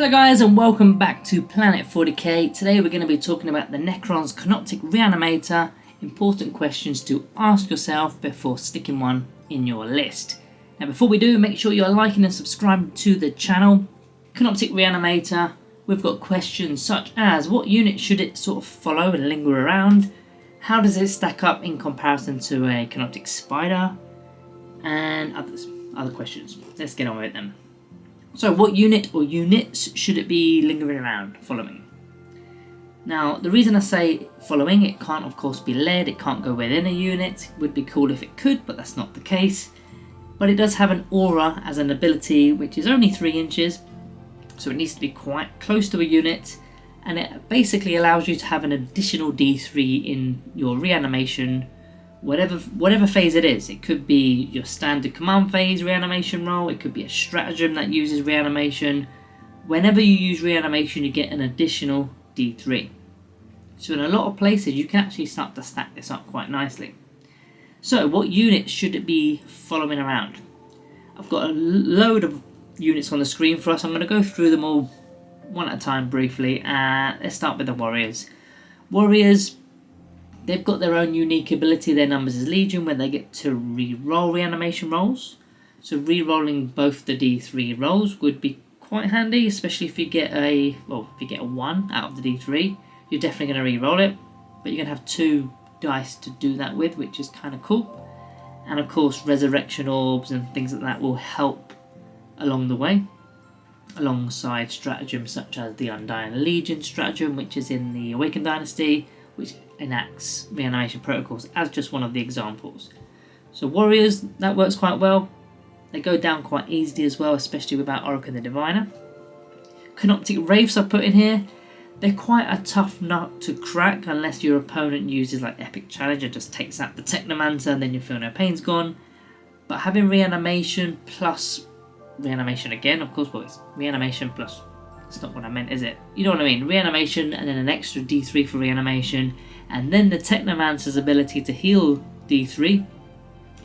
Hello guys and welcome back to Planet 40k. Today we're going to be talking about the Necrons Canoptek Reanimator. Important questions to ask yourself before sticking one in your list. Now before we do, make sure you're liking and subscribing to the channel. Canoptek Reanimator, we've got questions such as what unit should it sort of follow and linger around? How does it stack up in comparison to a Canoptek Spider? And other questions. Let's get on with them. So what unit or units should it be lingering around, following? Now the reason I say following, it can't of course be led, it can't go within a unit. It would be cool if it could, but that's not the case. But it does have an aura as an ability which is only 3 inches, so it needs to be quite close to a unit, and it basically allows you to have an additional D3 in your reanimation, whatever phase it is. It could be your standard command phase reanimation roll, it could be a stratagem that uses reanimation. Whenever you use reanimation you get an additional D3. So in a lot of places you can actually start to stack this up quite nicely. So what units should it be following around? I've got a load of units on the screen for us. I'm going to go through them all one at a time briefly. Let's start with the Warriors. Warriors, they've got their own unique ability, their numbers is Legion, where they get to re-roll reanimation rolls. So re-rolling both the D3 rolls would be quite handy, especially if you get a 1 out of the D3. You're definitely going to re-roll it, but you're going to have 2 dice to do that with, which is kind of cool. And of course resurrection orbs and things like that will help along the way, alongside stratagems such as the Undying Legion stratagem, which is in the Awakened Dynasty, which enacts reanimation protocols as just one of the examples. So Warriors, that works quite well. They go down quite easily as well, especially without Oracle the Diviner. Canoptek Wraiths I put in here. They're quite a tough nut to crack unless your opponent uses like Epic Challenge and just takes out the Technomancer and then you feel no pain's gone. But having reanimation plus reanimation again, of course, well, it's reanimation plus, that's not what I meant, is it? You know what I mean? Reanimation and then an extra D3 for reanimation, and then the Technomancer's ability to heal D3.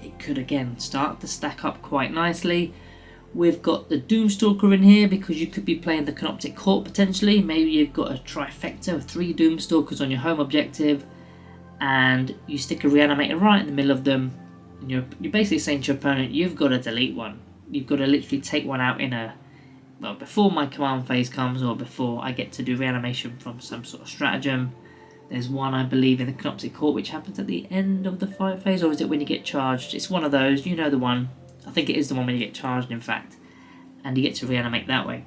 It could again start to stack up quite nicely. We've got the Doomstalker in here because you could be playing the Canoptek Court potentially. Maybe you've got a trifecta of 3 Doomstalkers on your home objective, and you stick a Reanimator right in the middle of them, and you're basically saying to your opponent, you've got to delete one. You've got to literally take one out in before my command phase comes, or before I get to do reanimation from some sort of stratagem. There's one, I believe, in the Canoptek Court which happens at the end of the fight phase, or is it when you get charged? It's one of those, you know the one. I think it is the one when you get charged, in fact, and you get to reanimate that way.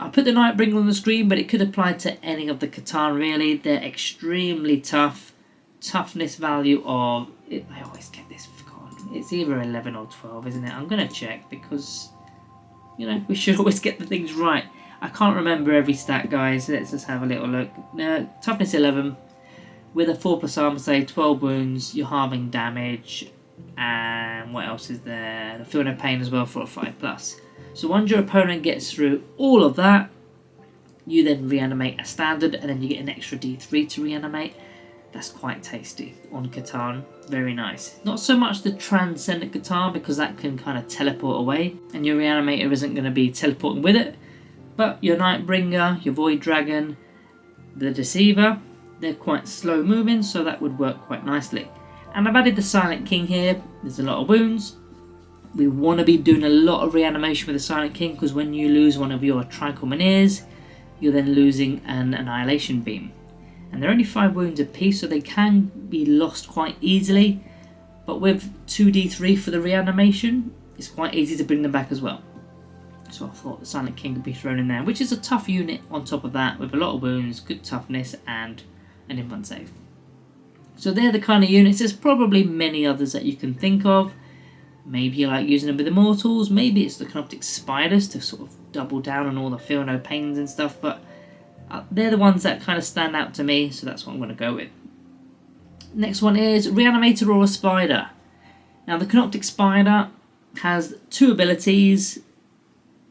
I put the Nightbringer on the screen, but it could apply to any of the Catan really. They're extremely tough. Toughness value of, I always get this forgotten. It's either 11 or 12, isn't it? I'm going to check because, you know, we should always get the things right. I can't remember every stat, guys. Let's just have a little look. Toughness 11 with a 4+ armor save, 12 wounds, you're halving damage, and what else is there? The Feel No Pain as well for a 5+. So once your opponent gets through all of that, you then reanimate a standard, and then you get an extra D3 to reanimate. That's quite tasty on Catan. Very nice. Not so much the Transcendent Catan because that can kind of teleport away, and your reanimator isn't going to be teleporting with it. But your Nightbringer, your Void Dragon, the Deceiver, they're quite slow moving, so that would work quite nicely. And I've added the Silent King here. There's a lot of wounds. We want to be doing a lot of reanimation with the Silent King because when you lose one of your Trichomaniers, you're then losing an Annihilation Beam. And they're only 5 wounds apiece, so they can be lost quite easily. But with 2d3 for the reanimation, it's quite easy to bring them back as well. So I thought the Silent King could be thrown in there, which is a tough unit on top of that, with a lot of wounds, good toughness, and an invuln save. So they're the kind of units. There's probably many others that you can think of. Maybe you like using them with Immortals, maybe it's the Canoptek Spiders to sort of double down on all the Feel No Pains and stuff, but they're the ones that kind of stand out to me, so that's what I'm going to go with. Next one is Reanimator or a Spider. Now the Canoptek Spider has 2 abilities.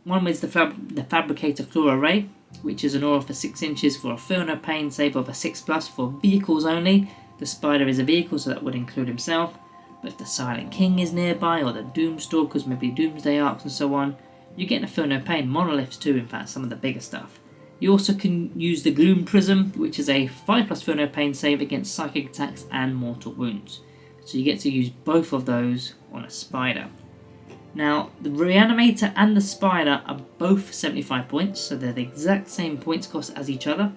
One is the Fabricator Claw Array, which is an aura for 6 inches for a Feel No Pain save of a 6+ for vehicles only. The Spider is a vehicle, so that would include himself. But if the Silent King is nearby, or the Doomstalkers, maybe Doomsday Arcs and so on, You're getting a Feel No Pain, Monoliths too, in fact, some of the bigger stuff. You also can use the Gloom Prism, which is a 5+ Feel No Pain save against psychic attacks and mortal wounds. So you get to use both of those on a spider. Now, the Reanimator and the Spider are both 75 points, so they're the exact same points cost as each other.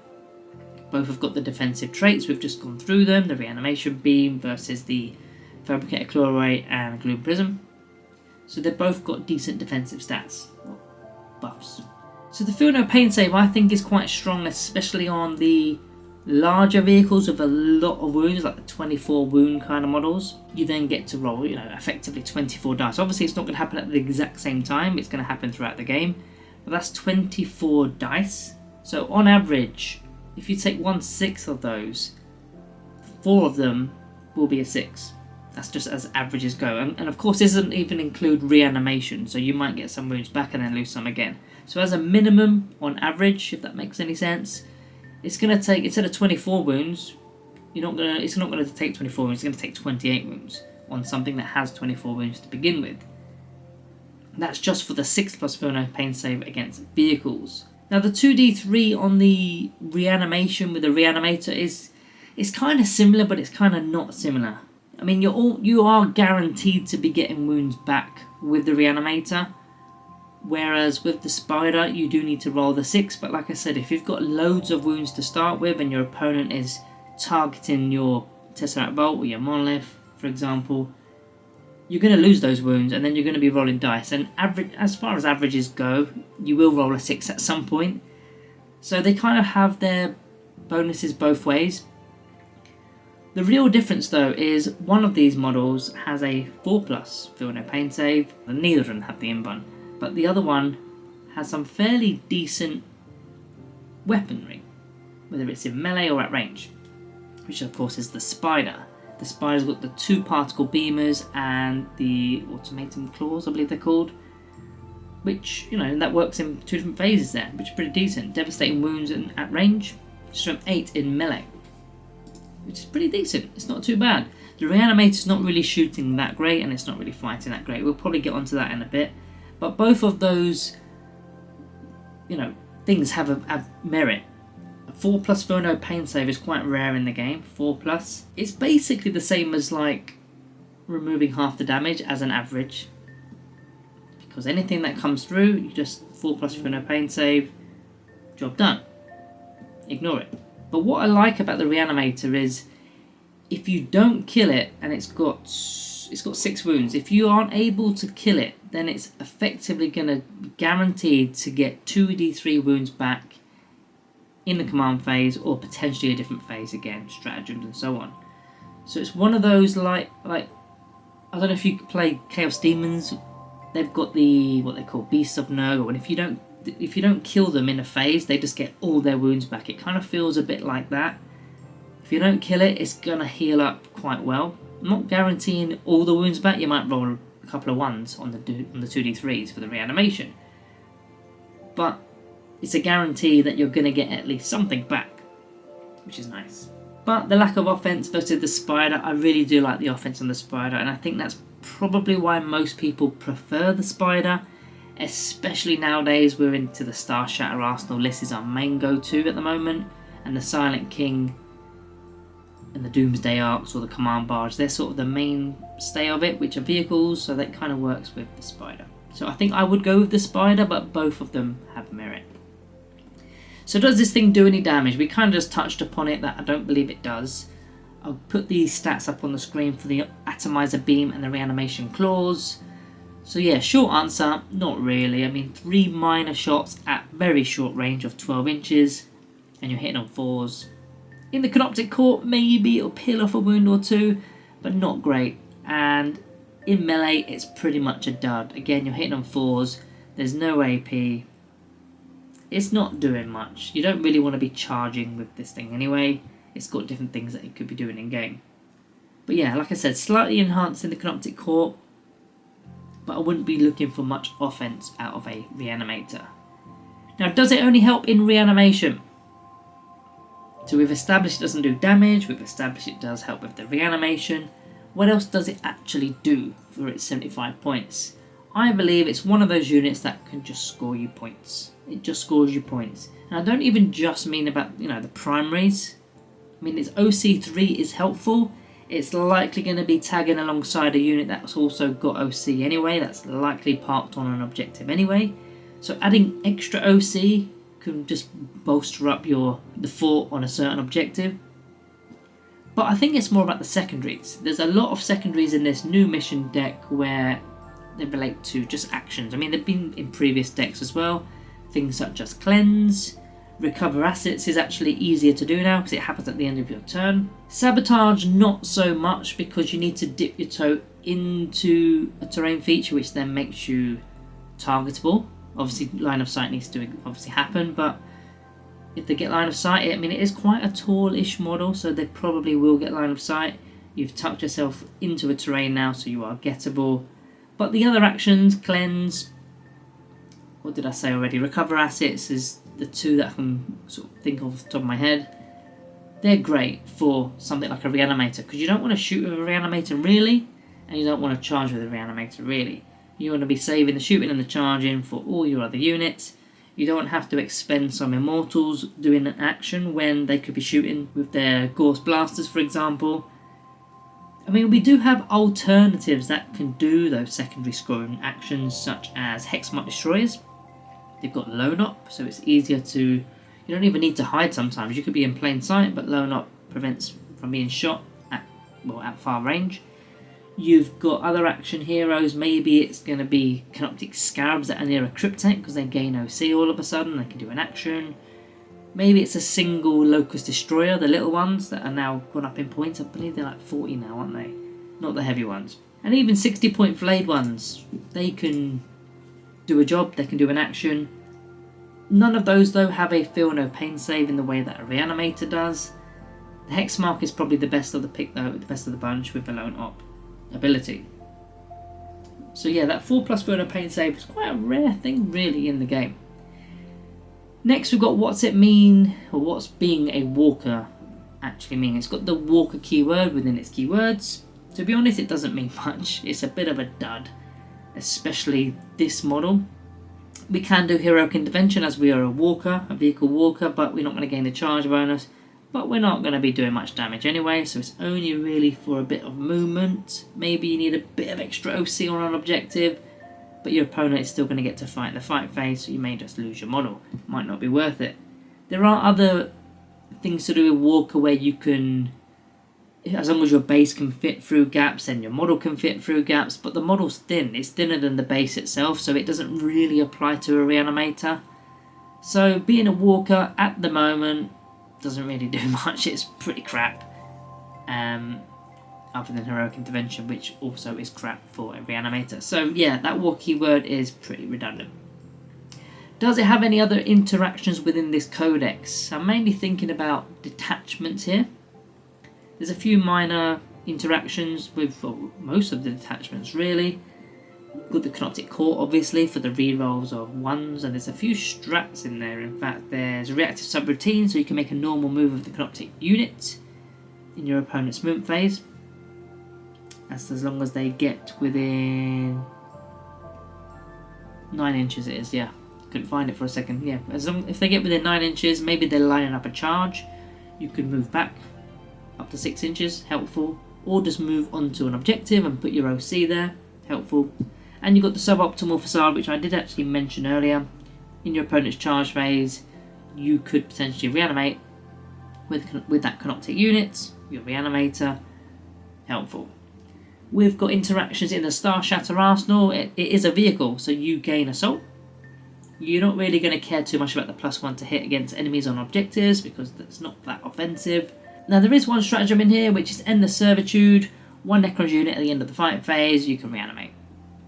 Both have got the defensive traits, we've just gone through them, the Reanimation Beam versus the Fabricated Claw Ray and Gloom Prism. So they've both got decent defensive stats, buffs. So the Feel No Pain save I think is quite strong, especially on the larger vehicles with a lot of wounds, like the 24 wound kind of models. You then get to roll, effectively 24 dice. Obviously it's not going to happen at the exact same time, it's going to happen throughout the game, but that's 24 dice. So on average, if you take 1/6 of those, 4 of them will be a 6. That's just as averages go. And of course this doesn't even include reanimation, so you might get some wounds back and then lose some again. So as a minimum, on average, if that makes any sense, it's going to take, instead of 24 wounds, it's not going to take 24 wounds, it's going to take 28 wounds on something that has 24 wounds to begin with. That's just for the 6+ Feel No Pain save against vehicles. Now the 2d3 on the reanimation with the Reanimator is kind of similar, but it's kind of not similar. I mean, you are guaranteed to be getting wounds back with the Reanimator, whereas with the Spider you do need to roll the 6. But like I said, if you've got loads of wounds to start with and your opponent is targeting your Tesseract Bolt or your Monolith, for example, you're going to lose those wounds and then you're going to be rolling dice. And as far as averages go, you will roll a 6 at some point. So they kind of have their bonuses both ways. The real difference though is one of these models has a 4+ Feel No Pain save, and neither of them have the Invuln, but the other one has some fairly decent weaponry, whether it's in melee or at range, which of course is the Spider. The Spider's got the 2 particle beamers and the Automaton Claws, I believe they're called, which, that works in 2 different phases there, which is pretty decent. Devastating wounds at range, strength 8 in melee, which is pretty decent. It's not too bad. The Reanimator's not really shooting that great, and it's not really fighting that great. We'll probably get onto that in a bit. But both of those, things have merit. A 4+ Feel No Pain save is quite rare in the game. 4+. It's basically the same as like removing half the damage as an average, because anything that comes through, you just 4+ Feel No Pain save, job done. Ignore it. But what I like about the Reanimator is, if you don't kill it and it's got 6 wounds, if you aren't able to kill it, then it's effectively going to be guaranteed to get 2d3 wounds back in the command phase, or potentially a different phase again, stratagems and so on. So it's one of those like I don't know if you play Chaos Demons, they've got the what they call Beasts of Nurgle, and if you don't kill them in a phase, they just get all their wounds back. It kind of feels a bit like that. If you don't kill it, it's going to heal up quite well. I'm not guaranteeing all the wounds back. You might roll a couple of 1s on the 2d3s for the reanimation, but it's a guarantee that you're going to get at least something back, which is nice. But the lack of offense versus the Spider, I really do like the offense on the Spider, and I think that's probably why most people prefer the Spider. Especially nowadays, we're into the Star Shatter Arsenal. This is our main go-to at the moment, and the Silent King and the Doomsday Arcs or the Command Barge, they're sort of the mainstay of it, which are vehicles, so that kind of works with the Spider. So I think I would go with the Spider, but both of them have merit. So does this thing do any damage? We kind of just touched upon it, that I don't believe it does. I'll put these stats up on the screen for the Atomizer Beam and the Reanimation Claws. So yeah, short answer, not really. I mean, 3 minor shots at very short range of 12 inches, and you're hitting on 4s. In the Canoptek Core, maybe it'll peel off a wound or 2, but not great. And in melee, it's pretty much a dud. Again, you're hitting on 4s, there's no AP. It's not doing much. You don't really want to be charging with this thing anyway. It's got different things that it could be doing in game. But yeah, like I said, slightly enhanced in the Canoptek Core, but I wouldn't be looking for much offense out of a Reanimator. Now, does it only help in reanimation? So we've established it doesn't do damage, we've established it does help with the reanimation. What else does it actually do for its 75 points? I believe it's one of those units that can just score you points. It just scores you points. And I don't even just mean about, the primaries. I mean, its OC3 is helpful. It's likely going to be tagging alongside a unit that's also got OC anyway. That's likely parked on an objective anyway. So adding extra OC can just bolster up the fort on a certain objective. But I think it's more about the secondaries. There's a lot of secondaries in this new mission deck where they relate to just actions. I mean, they've been in previous decks as well. Things such as cleanse. Recover assets is actually easier to do now because it happens at the end of your turn. Sabotage, not so much, because you need to dip your toe into a terrain feature, which then makes you targetable. Obviously, line of sight needs to obviously happen, but if they get line of sight, I mean, it is quite a tall-ish model, so they probably will get line of sight. You've tucked yourself into a terrain now, so you are gettable. But the other actions, cleanse, what did I say already? Recover assets is the two that I can sort of think of off the top of my head. They're great for something like a reanimator, because you don't want to shoot with a reanimator really, and you don't want to charge with a reanimator really. You want to be saving the shooting and the charging for all your other units. You don't have to expend some immortals doing an action when they could be shooting with their Gauss blasters, for example. I mean, we do have alternatives that can do those secondary scoring actions, such as Hexmark Destroyers. They've got Lone Op, so it's easier to... You don't even need to hide sometimes. You could be in plain sight, but Lone Op prevents from being shot at far range. You've got other action heroes. Maybe it's going to be Canoptek Scarabs that are near a Cryptek because they gain OC all of a sudden. They can do an action. Maybe it's a single Locust Destroyer, the little ones that are now gone up in points. I believe they're like 40 now, aren't they? Not the heavy ones. And even 60-point Flayed ones. They can do a job. They can do an action. None of those, though, have a Feel No Pain save in the way that a Reanimator does. The Hexmark is probably the best of the pick, though, the best of the bunch with the Lone Op ability. So yeah, that 4+ Feel No Pain save is quite a rare thing, really, in the game. Next, we've got what's it mean, or what's being a walker actually mean. It's got the walker keyword within its keywords. To be honest, it doesn't mean much. It's a bit of a dud, especially this model. We can do heroic intervention as we are a walker, a vehicle walker, but we're not going to gain the charge bonus. But we're not going to be doing much damage anyway, so it's only really for a bit of movement. Maybe you need a bit of extra OC on an objective, but your opponent is still going to get to fight the fight phase, so you may just lose your model. Might not be worth it. There are other things to do with Walker where you can, as long as your base can fit through gaps, then your model can fit through gaps, but the model's thin. It's thinner than the base itself, so it doesn't really apply to a Reanimator. So being a Walker at the moment doesn't really do much. It's pretty crap. Other than heroic intervention, which also is crap for a Reanimator. So yeah, that war keyword is pretty redundant. Does it have any other interactions within this codex? I'm mainly thinking about detachments here. There's a few minor interactions with most of the detachments really. Got the Canoptek Core obviously for the rerolls of ones, and there's a few strats in there. In fact, there's a reactive subroutine, so you can make a normal move of the Canoptek unit in your opponent's movement phase. That's as long as they get within 9 inches. It is, yeah. Couldn't find it for a second. Yeah, if they get within 9 inches, maybe they're lining up a charge. You can move back up to 6 inches, helpful, or just move onto an objective and put your OC there, helpful. And you've got the suboptimal facade, which I did actually mention earlier. In your opponent's charge phase, you could potentially reanimate with that Canoptek unit, your Reanimator, helpful. We've got interactions in the Star Shatter arsenal. It is a vehicle, so you gain assault. You're not really going to care too much about the +1 to hit against enemies on objectives because that's not that offensive. Now there is one stratagem in here, which is Endless Servitude. One Necrons unit at the end of the fight phase, you can reanimate.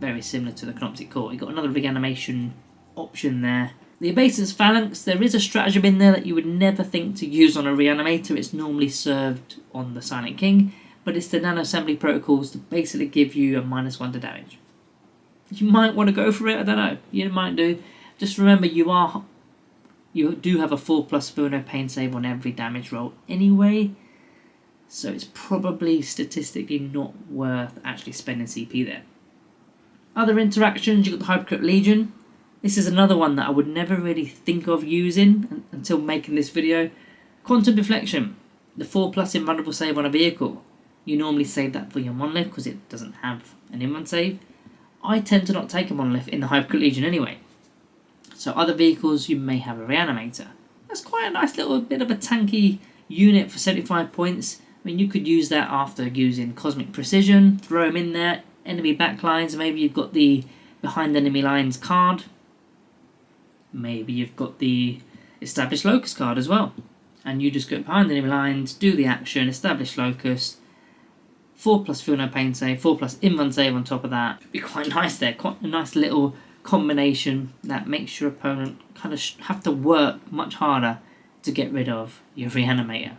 Very similar to the Canoptek Core. You've got another reanimation option there. The Abasance Falance, there is a stratagem in there that you would never think to use on a Reanimator. It's normally served on the Silent King, but it's the nano-assembly protocols to basically give you a -1 to damage. You might want to go for it, I don't know. You might do. Just remember, you do have a 4+ Feel No Pain save on every damage roll anyway, so it's probably statistically not worth actually spending CP there. Other interactions, you've got the Hypercrypt Legion. This is another one that I would never really think of using until making this video. Quantum Deflection, the 4+ invulnerable save on a vehicle. You normally save that for your monolith because it doesn't have an invuln save. I tend to not take a monolith in the Hypercrypt Legion anyway. So other vehicles, you may have a Reanimator. That's quite a nice little bit of a tanky unit for 75 points. I mean, you could use that after using Cosmic Precision, throw them in there, enemy backlines, maybe you've got the Behind Enemy Lines card. Maybe you've got the Established Locus card as well. And you just go behind enemy lines, do the action, establish locus, 4+ feel no pain save, 4+ invuln save on top of that. It'd be quite nice there, quite a nice little combination that makes your opponent kind of have to work much harder to get rid of your Reanimator.